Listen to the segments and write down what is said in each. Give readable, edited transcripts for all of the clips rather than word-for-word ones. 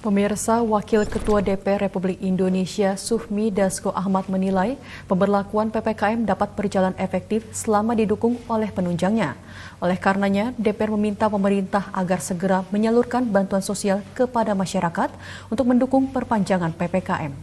Pemirsa, Wakil Ketua DPR Republik Indonesia Sufmi Dasko Ahmad menilai pemberlakuan PPKM dapat berjalan efektif selama didukung oleh penunjangnya. Oleh karenanya, DPR meminta pemerintah agar segera menyalurkan bantuan sosial kepada masyarakat untuk mendukung perpanjangan PPKM.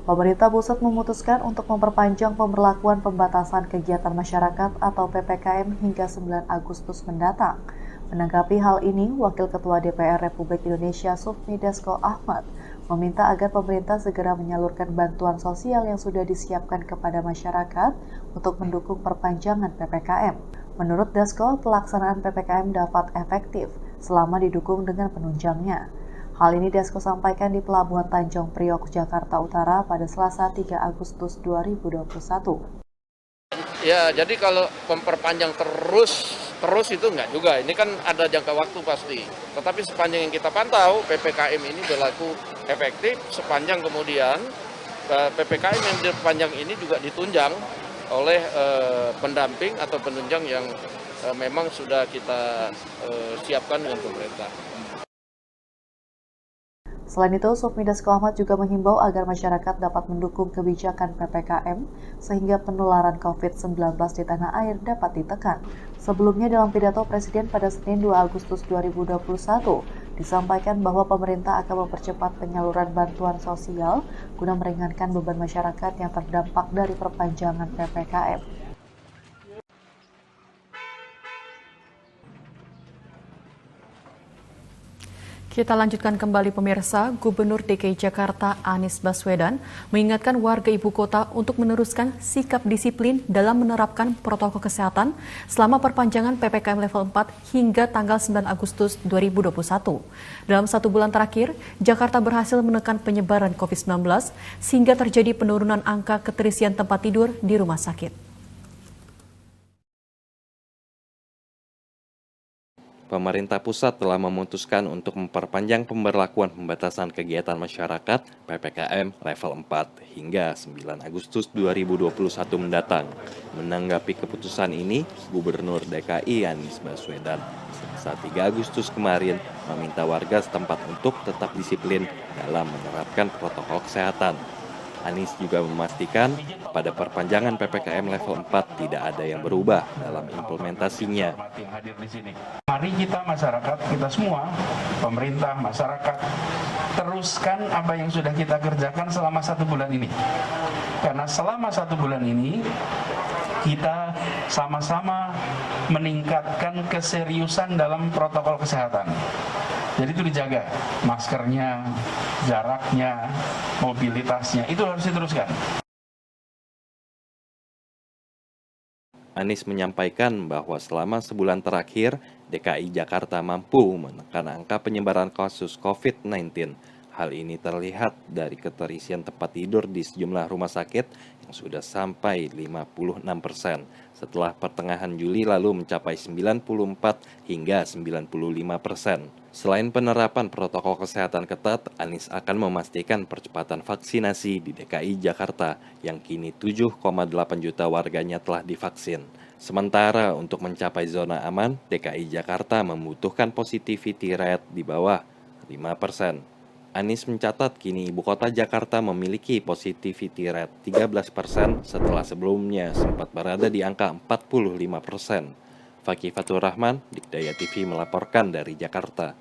Pemerintah pusat memutuskan untuk memperpanjang pemberlakuan pembatasan kegiatan masyarakat atau PPKM hingga 9 Agustus mendatang. Menanggapi hal ini, Wakil Ketua DPR Republik Indonesia Sufmi Dasko Ahmad meminta agar pemerintah segera menyalurkan bantuan sosial yang sudah disiapkan kepada masyarakat untuk mendukung perpanjangan PPKM. Menurut Dasko, pelaksanaan PPKM dapat efektif selama didukung dengan penunjangnya. Hal ini Dasko sampaikan di Pelabuhan Tanjung Priok, Jakarta Utara pada Selasa 3 Agustus 2021. Ya, jadi kalau memperpanjang terus itu enggak juga. Ini kan ada jangka waktu pasti. Tetapi sepanjang yang kita pantau, PPKM ini berlaku efektif sepanjang kemudian PPKM yang diperpanjang ini juga ditunjang oleh pendamping atau penunjang yang memang sudah kita siapkan dengan pemerintah. Selain itu, Sufmi Dasko Ahmad juga menghimbau agar masyarakat dapat mendukung kebijakan PPKM sehingga penularan COVID-19 di tanah air dapat ditekan. Sebelumnya dalam pidato Presiden pada Senin 2 Agustus 2021, disampaikan bahwa pemerintah akan mempercepat penyaluran bantuan sosial guna meringankan beban masyarakat yang terdampak dari perpanjangan PPKM. Kita lanjutkan kembali pemirsa, Gubernur DKI Jakarta Anies Baswedan mengingatkan warga ibu kota untuk meneruskan sikap disiplin dalam menerapkan protokol kesehatan selama perpanjangan PPKM level 4 hingga tanggal 9 Agustus 2021. Dalam 1 bulan terakhir, Jakarta berhasil menekan penyebaran COVID-19 sehingga terjadi penurunan angka keterisian tempat tidur di rumah sakit. Pemerintah pusat telah memutuskan untuk memperpanjang pemberlakuan pembatasan kegiatan masyarakat (PPKM) level 4 hingga 9 Agustus 2021 mendatang. Menanggapi keputusan ini, Gubernur DKI Anies Baswedan saat 3 Agustus kemarin meminta warga setempat untuk tetap disiplin dalam menerapkan protokol kesehatan. Anies juga memastikan pada perpanjangan PPKM level 4 tidak ada yang berubah dalam implementasinya. Mari kita masyarakat, kita semua, pemerintah, masyarakat, teruskan apa yang sudah kita kerjakan selama 1 bulan ini. Karena selama 1 bulan ini, kita sama-sama meningkatkan keseriusan dalam protokol kesehatan. Jadi itu dijaga, maskernya, jaraknya, mobilitasnya, itu harus diteruskan. Anies menyampaikan bahwa selama sebulan terakhir, DKI Jakarta mampu menekan angka penyebaran kasus COVID-19. Hal ini terlihat dari keterisian tempat tidur di sejumlah rumah sakit yang sudah sampai 56% setelah pertengahan Juli lalu mencapai 94 hingga 95%. Selain penerapan protokol kesehatan ketat, Anies akan memastikan percepatan vaksinasi di DKI Jakarta yang kini 7,8 juta warganya telah divaksin. Sementara untuk mencapai zona aman, DKI Jakarta membutuhkan positivity rate di bawah 5%. Anies mencatat kini ibu kota Jakarta memiliki positivity rate 13% setelah sebelumnya sempat berada di angka 45%. Fakih Fatur Rahman, Dikdaya TV melaporkan dari Jakarta.